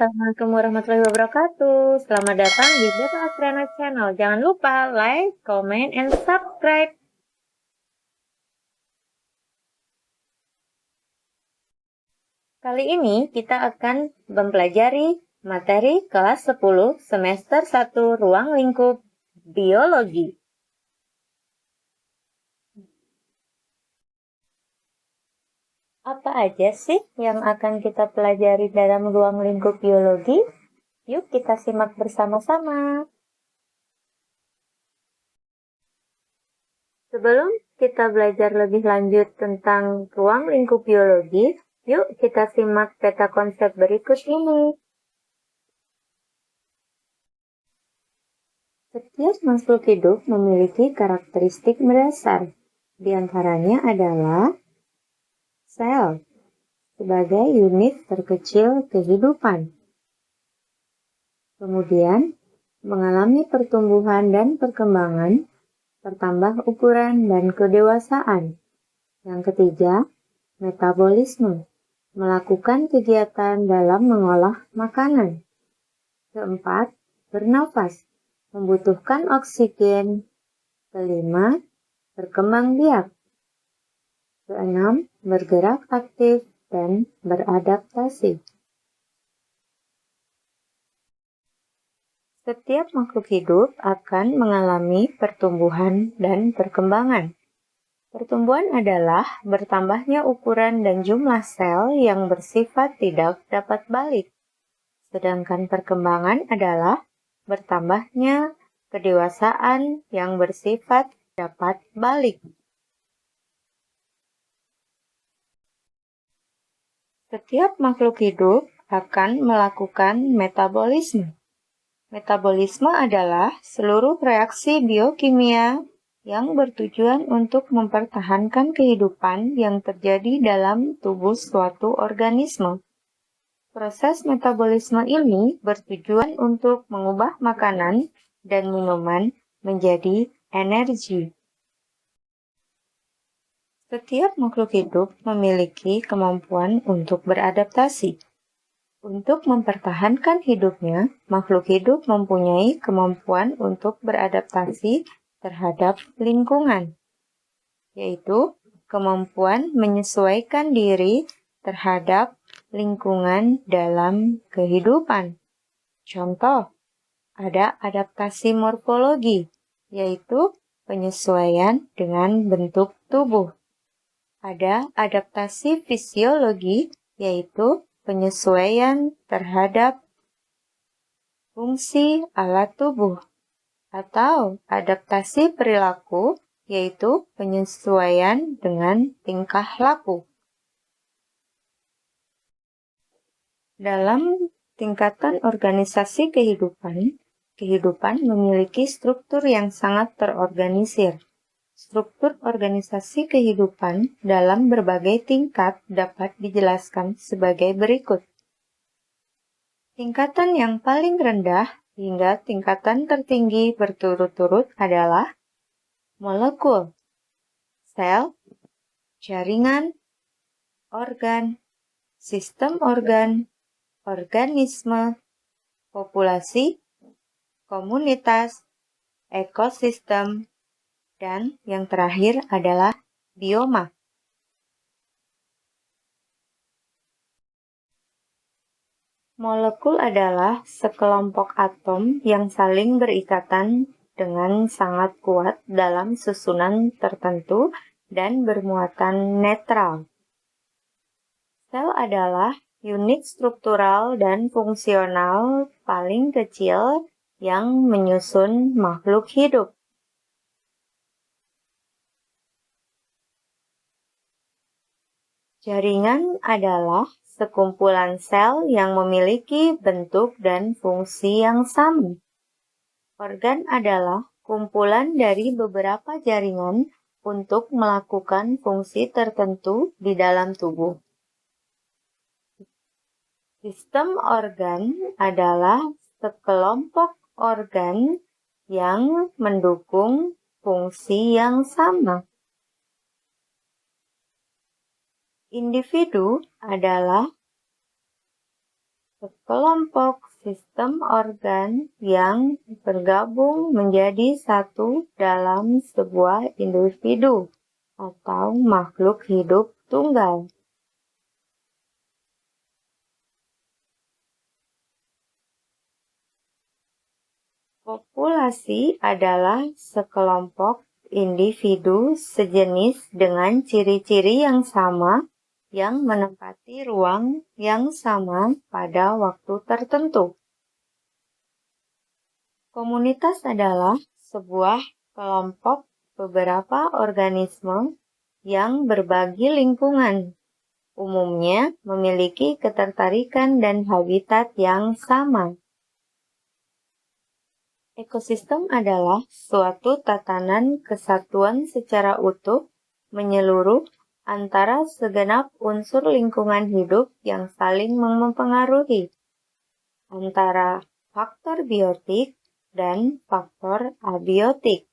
Assalamualaikum warahmatullahi wabarakatuh. Selamat datang di Beta Astriana Channel. Jangan lupa like, comment, and subscribe. Kali ini kita akan mempelajari materi kelas 10 semester 1 ruang lingkup biologi. Apa aja sih yang akan kita pelajari dalam ruang lingkup biologi? Yuk kita simak bersama-sama. Sebelum kita belajar lebih lanjut tentang ruang lingkup biologi, yuk kita simak peta konsep berikut ini. Setiap makhluk hidup memiliki karakteristik mendasar. Di antaranya adalah sel sebagai unit terkecil kehidupan. Kemudian, mengalami pertumbuhan dan perkembangan, bertambah ukuran dan kedewasaan. Yang ketiga, metabolisme, melakukan kegiatan dalam mengolah makanan. Keempat, bernafas, membutuhkan oksigen. Kelima, berkembang biak. Keenam, bergerak aktif dan beradaptasi. Setiap makhluk hidup akan mengalami pertumbuhan dan perkembangan. Pertumbuhan adalah bertambahnya ukuran dan jumlah sel yang bersifat tidak dapat balik. Sedangkan perkembangan adalah bertambahnya kedewasaan yang bersifat dapat balik. Setiap makhluk hidup akan melakukan metabolisme. Metabolisme adalah seluruh reaksi biokimia yang bertujuan untuk mempertahankan kehidupan yang terjadi dalam tubuh suatu organisme. Proses metabolisme ini bertujuan untuk mengubah makanan dan minuman menjadi energi. Setiap makhluk hidup memiliki kemampuan untuk beradaptasi. Untuk mempertahankan hidupnya, makhluk hidup mempunyai kemampuan untuk beradaptasi terhadap lingkungan, yaitu kemampuan menyesuaikan diri terhadap lingkungan dalam kehidupan. Contoh, ada adaptasi morfologi, yaitu penyesuaian dengan bentuk tubuh. Ada adaptasi fisiologi, yaitu penyesuaian terhadap fungsi alat tubuh. Atau adaptasi perilaku, yaitu penyesuaian dengan tingkah laku. Dalam tingkatan organisasi kehidupan memiliki struktur yang sangat terorganisir. Struktur organisasi kehidupan dalam berbagai tingkat dapat dijelaskan sebagai berikut. Tingkatan yang paling rendah hingga tingkatan tertinggi berturut-turut adalah molekul, sel, jaringan, organ, sistem organ, organisme, populasi, komunitas, ekosistem, dan yang terakhir adalah bioma. Molekul adalah sekelompok atom yang saling berikatan dengan sangat kuat dalam susunan tertentu dan bermuatan netral. Sel adalah unit struktural dan fungsional paling kecil yang menyusun makhluk hidup. Jaringan adalah sekumpulan sel yang memiliki bentuk dan fungsi yang sama. Organ adalah kumpulan dari beberapa jaringan untuk melakukan fungsi tertentu di dalam tubuh. Sistem organ adalah sekelompok organ yang mendukung fungsi yang sama. Individu adalah sekelompok sistem organ yang bergabung menjadi satu dalam sebuah individu atau makhluk hidup tunggal. Populasi adalah sekelompok individu sejenis dengan ciri-ciri yang sama yang menempati ruang yang sama pada waktu tertentu. Komunitas adalah sebuah kelompok beberapa organisme yang berbagi lingkungan, umumnya memiliki ketertarikan dan habitat yang sama. Ekosistem adalah suatu tatanan kesatuan secara utuh menyeluruh antara segenap unsur lingkungan hidup yang saling mempengaruhi antara faktor biotik dan faktor abiotik.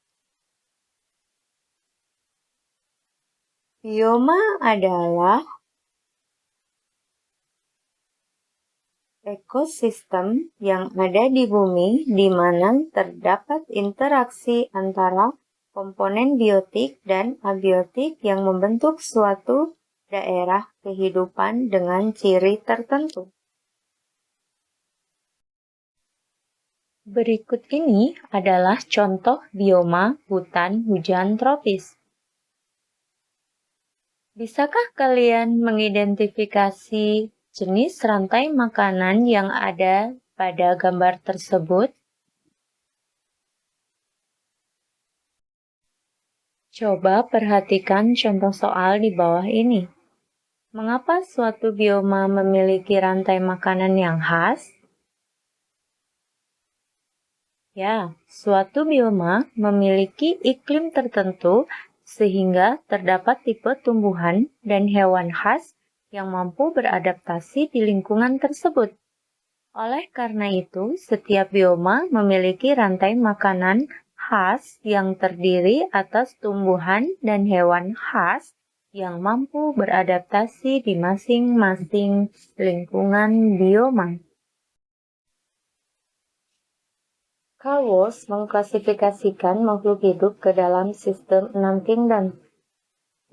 Bioma adalah ekosistem yang ada di bumi di mana terdapat interaksi antara komponen biotik dan abiotik yang membentuk suatu daerah kehidupan dengan ciri tertentu. Berikut ini adalah contoh bioma hutan hujan tropis. Bisakah kalian mengidentifikasi jenis rantai makanan yang ada pada gambar tersebut? Coba perhatikan contoh soal di bawah ini. Mengapa suatu bioma memiliki rantai makanan yang khas? Ya, suatu bioma memiliki iklim tertentu sehingga terdapat tipe tumbuhan dan hewan khas yang mampu beradaptasi di lingkungan tersebut. Oleh karena itu, setiap bioma memiliki rantai makanan khas yang terdiri atas tumbuhan dan hewan khas yang mampu beradaptasi di masing-masing lingkungan bioma. Carl Woese mengklasifikasikan makhluk hidup ke dalam sistem 6 kingdom,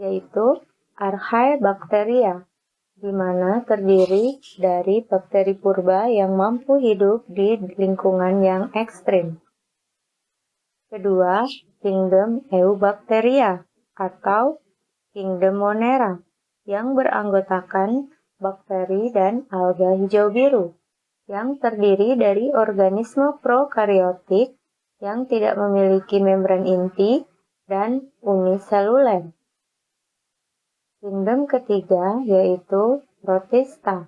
yaitu Archaebacteria, di mana terdiri dari bakteri purba yang mampu hidup di lingkungan yang ekstrim. Kedua, kingdom Eubacteria atau kingdom Monera, yang beranggotakan bakteri dan alga hijau biru, yang terdiri dari organisme prokariotik yang tidak memiliki membran inti dan uniseluler. Kingdom ketiga yaitu Protista,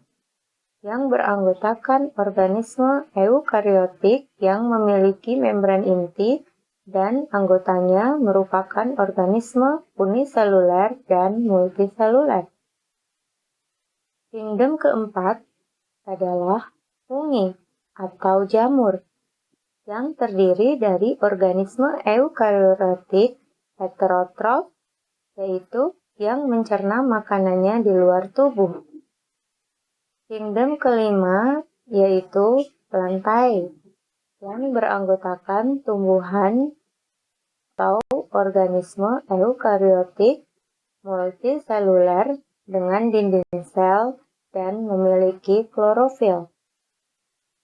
yang beranggotakan organisme eukariotik yang memiliki membran inti dan anggotanya merupakan organisme uniseluler dan multiseluler. Kingdom keempat adalah fungi atau jamur, yang terdiri dari organisme eukariotik heterotrof, yaitu yang mencerna makanannya di luar tubuh. Kingdom kelima yaitu plantae, yang beranggotakan tumbuhan atau organisme eukariotik multiseluler dengan dinding sel dan memiliki klorofil.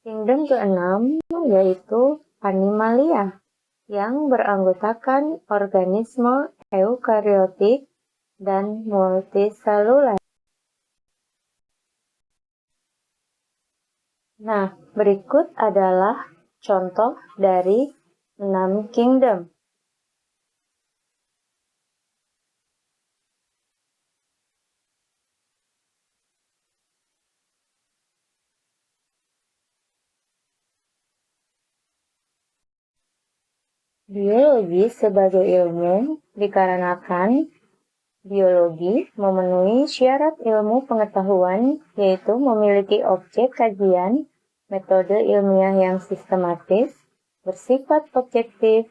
Kingdom keenam yaitu Animalia, yang beranggotakan organisme eukariotik dan multiseluler. Nah, berikut adalah contoh dari 6 kingdom. Biologi sebagai ilmu dikarenakan biologi memenuhi syarat ilmu pengetahuan, yaitu memiliki objek kajian, metode ilmiah yang sistematis, bersifat objektif,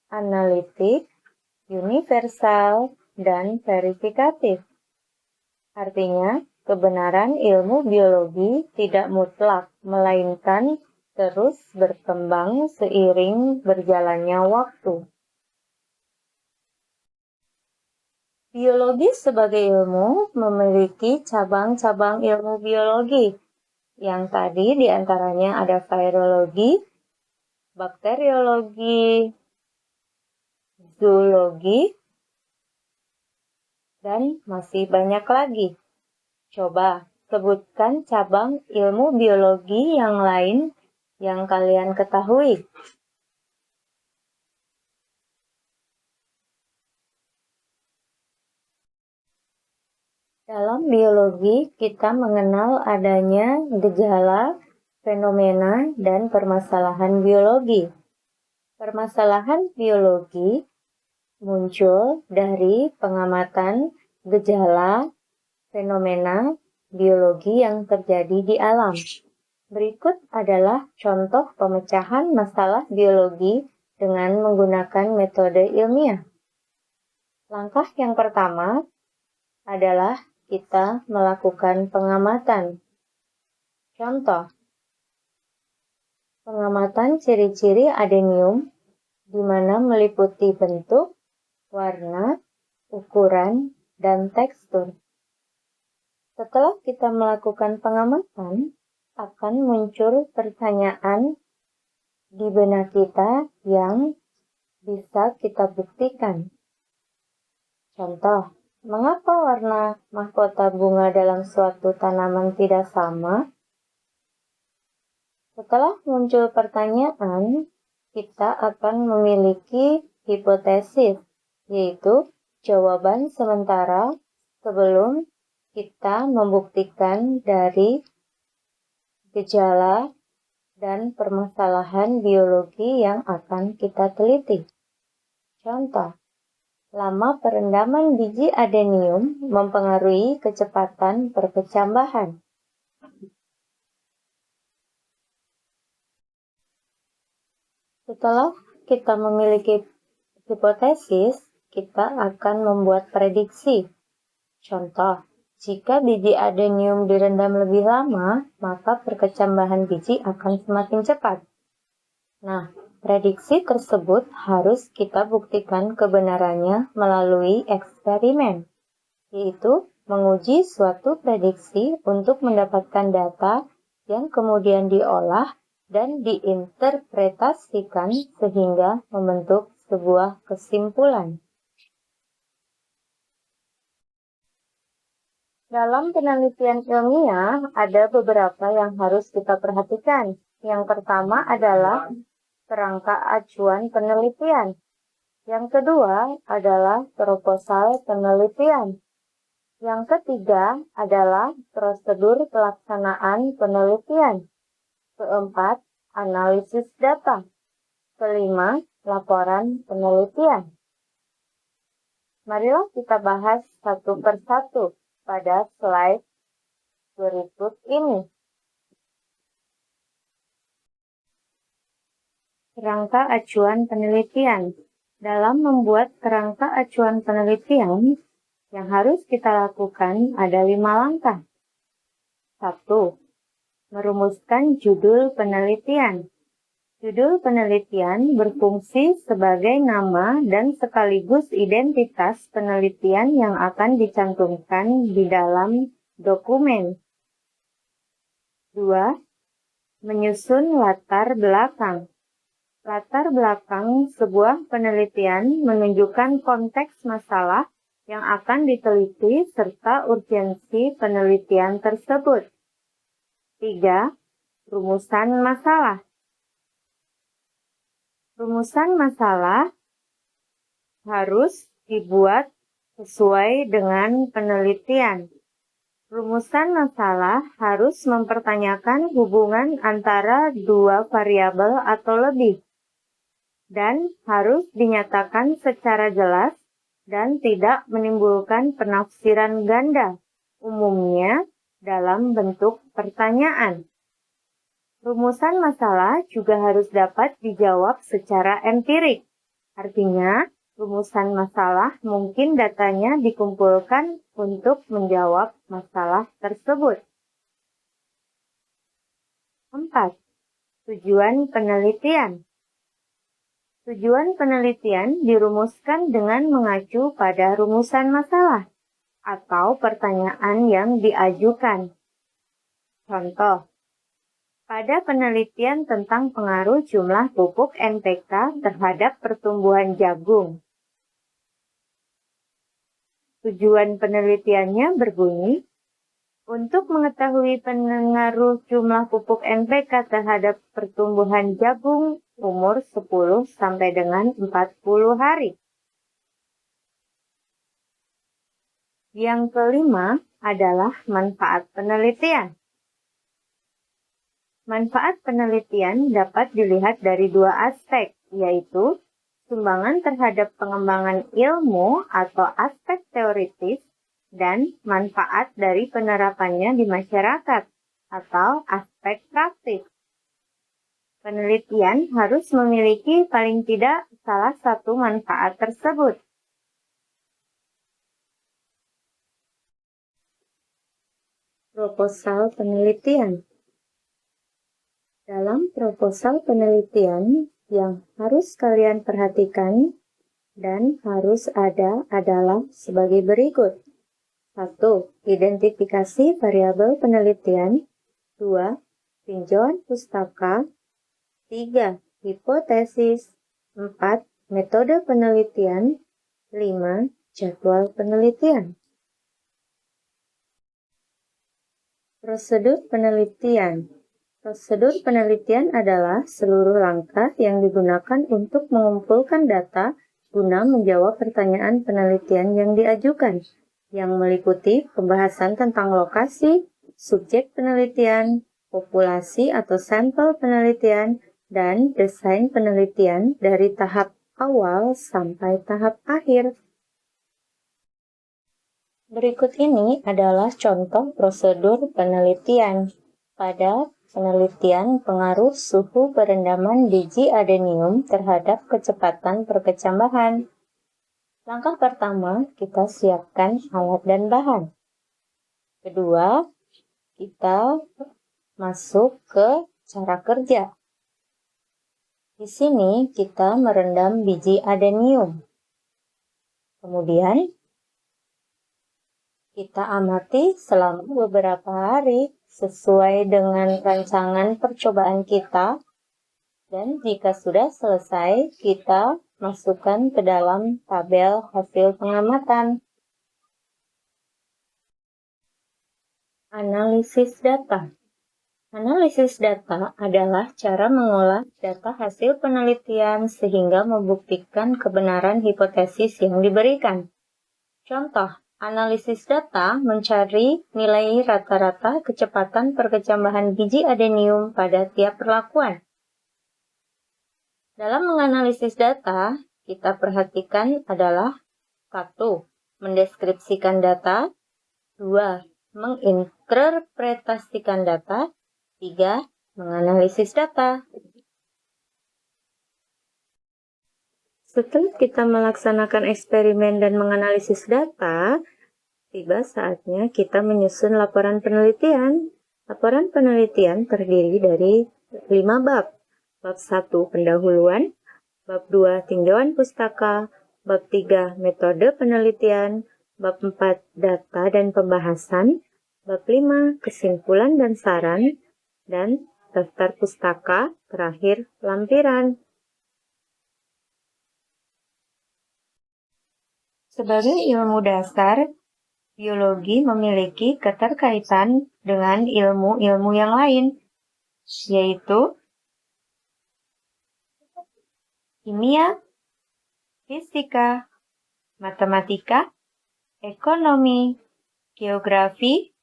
analitik, universal, dan verifikatif. Artinya, kebenaran ilmu biologi tidak mutlak, melainkan terus berkembang seiring berjalannya waktu. Biologi sebagai ilmu memiliki cabang-cabang ilmu biologi, yang tadi diantaranya ada virologi, bakteriologi, zoologi, dan masih banyak lagi. Coba sebutkan cabang ilmu biologi yang lain yang kalian ketahui. Dalam biologi, kita mengenal adanya gejala, fenomena, dan permasalahan biologi. Permasalahan biologi muncul dari pengamatan gejala, fenomena biologi yang terjadi di alam. Berikut adalah contoh pemecahan masalah biologi dengan menggunakan metode ilmiah. Langkah yang pertama adalah kita melakukan pengamatan. Contoh, pengamatan ciri-ciri adenium di mana meliputi bentuk, warna, ukuran, dan tekstur. Setelah kita melakukan pengamatan, akan muncul pertanyaan di benak kita yang bisa kita buktikan. Contoh, mengapa warna mahkota bunga dalam suatu tanaman tidak sama? Setelah muncul pertanyaan, kita akan memiliki hipotesis, yaitu jawaban sementara sebelum kita membuktikan dari gejala dan permasalahan biologi yang akan kita teliti. Contoh, lama perendaman biji adenium mempengaruhi kecepatan perkecambahan. Setelah kita memiliki hipotesis, kita akan membuat prediksi. Contoh, jika biji adenium direndam lebih lama, maka perkecambahan biji akan semakin cepat. Nah, prediksi tersebut harus kita buktikan kebenarannya melalui eksperimen, yaitu menguji suatu prediksi untuk mendapatkan data yang kemudian diolah dan diinterpretasikan sehingga membentuk sebuah kesimpulan. Dalam penelitian ilmiah, ada beberapa yang harus kita perhatikan. Yang pertama adalah kerangka acuan penelitian. Yang kedua adalah proposal penelitian. Yang ketiga adalah prosedur pelaksanaan penelitian. Keempat, analisis data. Kelima, laporan penelitian. Marilah kita bahas satu persatu pada slide berikut ini. Kerangka acuan penelitian. Dalam membuat kerangka acuan penelitian, yang harus kita lakukan ada 5 langkah. 1. Merumuskan judul penelitian. Judul penelitian berfungsi sebagai nama dan sekaligus identitas penelitian yang akan dicantumkan di dalam dokumen. 2. Menyusun latar belakang. Latar belakang sebuah penelitian menunjukkan konteks masalah yang akan diteliti serta urgensi penelitian tersebut. 3. Rumusan masalah. Rumusan masalah harus dibuat sesuai dengan penelitian. Rumusan masalah harus mempertanyakan hubungan antara 2 variabel atau lebih, dan harus dinyatakan secara jelas dan tidak menimbulkan penafsiran ganda, umumnya dalam bentuk pertanyaan. Rumusan masalah juga harus dapat dijawab secara empirik. Artinya, rumusan masalah, mungkin datanya dikumpulkan untuk menjawab masalah tersebut. 4. Tujuan penelitian. Tujuan penelitian dirumuskan dengan mengacu pada rumusan masalah atau pertanyaan yang diajukan. Contoh, pada penelitian tentang pengaruh jumlah pupuk NPK terhadap pertumbuhan jagung. Tujuan penelitiannya berbunyi, untuk mengetahui pengaruh jumlah pupuk NPK terhadap pertumbuhan jagung umur 10 sampai dengan 40 hari. Yang kelima adalah manfaat penelitian. Manfaat penelitian dapat dilihat dari dua aspek, yaitu sumbangan terhadap pengembangan ilmu atau aspek teoritis dan manfaat dari penerapannya di masyarakat atau aspek praktis. Penelitian harus memiliki paling tidak salah satu manfaat tersebut. Proposal penelitian. Dalam proposal penelitian yang harus kalian perhatikan dan harus ada adalah sebagai berikut. 1. Identifikasi variabel penelitian. 2. Tinjauan pustaka. 3. Hipotesis. 4. Metode penelitian. 5. Jadwal penelitian. Prosedur penelitian. Prosedur penelitian adalah seluruh langkah yang digunakan untuk mengumpulkan data guna menjawab pertanyaan penelitian yang diajukan, yang meliputi pembahasan tentang lokasi, subjek penelitian, populasi atau sampel penelitian, dan desain penelitian dari tahap awal sampai tahap akhir. Berikut ini adalah contoh prosedur penelitian. Pada penelitian pengaruh suhu perendaman biji adenium terhadap kecepatan perkecambahan. Langkah pertama, kita siapkan alat dan bahan. Kedua, kita masuk ke cara kerja. Di sini kita merendam biji adenium. Kemudian, kita amati selama beberapa hari sesuai dengan rancangan percobaan kita, dan jika sudah selesai, kita masukkan ke dalam tabel hasil pengamatan. Analisis data. Analisis data adalah cara mengolah data hasil penelitian sehingga membuktikan kebenaran hipotesis yang diberikan. Contoh, analisis data mencari nilai rata-rata kecepatan perkecambahan biji adenium pada tiap perlakuan. Dalam menganalisis data, kita perhatikan adalah 1. Mendeskripsikan data. 2. Menginterpretasikan data. 3. Menganalisis data. Setelah kita melaksanakan eksperimen dan menganalisis data, tiba saatnya kita menyusun laporan penelitian. Laporan penelitian terdiri dari 5 bab. Bab 1 pendahuluan, bab 2 tinjauan pustaka, bab 3 metode penelitian, bab 4 data dan pembahasan, bab 5 kesimpulan dan saran, dan daftar pustaka, terakhir lampiran. Sebagai ilmu dasar, biologi memiliki keterkaitan dengan ilmu-ilmu yang lain, yaitu kimia, fisika, matematika, ekonomi, geografi,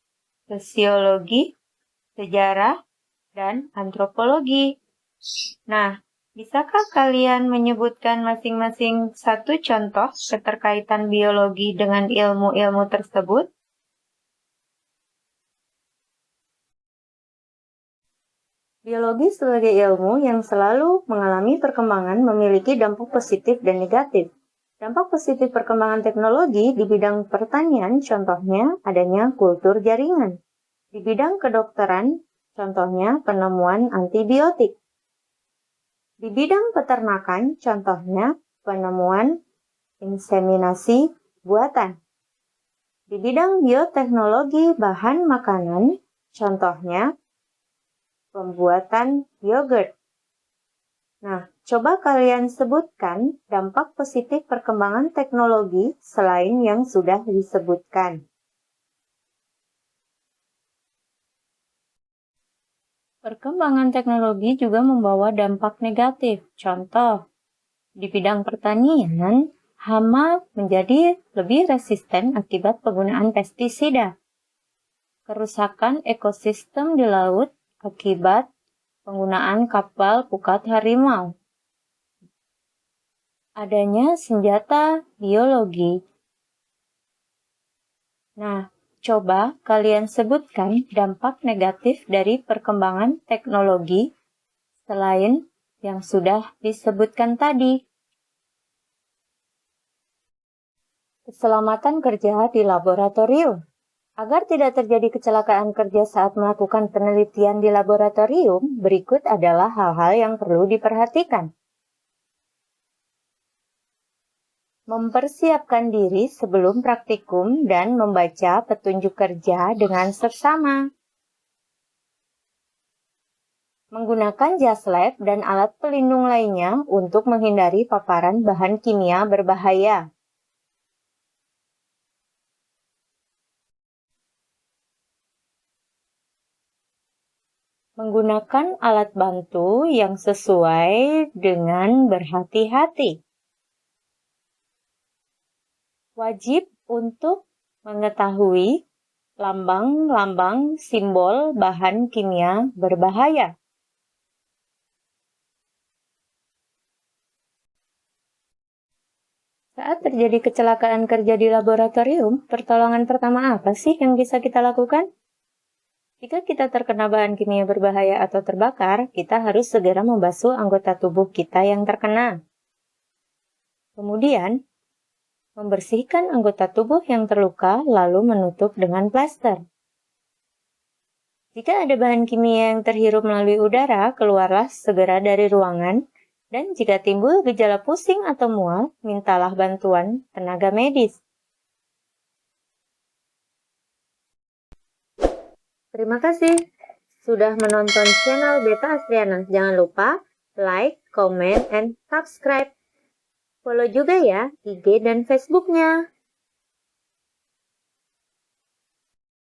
sosiologi, sejarah, dan antropologi. Nah, bisakah kalian menyebutkan masing-masing satu contoh keterkaitan biologi dengan ilmu-ilmu tersebut? Biologi sebagai ilmu yang selalu mengalami perkembangan memiliki dampak positif dan negatif. Dampak positif perkembangan teknologi di bidang pertanian, contohnya adanya kultur jaringan. Di bidang kedokteran, contohnya penemuan antibiotik. Di bidang peternakan, contohnya penemuan inseminasi buatan. Di bidang bioteknologi bahan makanan, contohnya pembuatan yogurt. Nah, coba kalian sebutkan dampak positif perkembangan teknologi selain yang sudah disebutkan. Perkembangan teknologi juga membawa dampak negatif. Contoh, di bidang pertanian, hama menjadi lebih resisten akibat penggunaan pestisida. Kerusakan ekosistem di laut akibat penggunaan kapal pukat harimau. Adanya senjata biologi. Nah, coba kalian sebutkan dampak negatif dari perkembangan teknologi selain yang sudah disebutkan tadi. Keselamatan kerja di laboratorium. Agar tidak terjadi kecelakaan kerja saat melakukan penelitian di laboratorium, berikut adalah hal-hal yang perlu diperhatikan. Mempersiapkan diri sebelum praktikum dan membaca petunjuk kerja dengan seksama. Menggunakan jas lab dan alat pelindung lainnya untuk menghindari paparan bahan kimia berbahaya. Menggunakan alat bantu yang sesuai dengan berhati-hati. Wajib untuk mengetahui lambang-lambang simbol bahan kimia berbahaya. Saat terjadi kecelakaan kerja di laboratorium, pertolongan pertama apa sih yang bisa kita lakukan? Jika kita terkena bahan kimia berbahaya atau terbakar, kita harus segera membasuh anggota tubuh kita yang terkena. Kemudian, membersihkan anggota tubuh yang terluka lalu menutup dengan plaster. Jika ada bahan kimia yang terhirup melalui udara, keluarlah segera dari ruangan. Dan jika timbul gejala pusing atau mual, mintalah bantuan tenaga medis. Terima kasih sudah menonton channel Beta Astriana. Jangan lupa like, comment, and subscribe. Follow juga ya IG dan Facebooknya.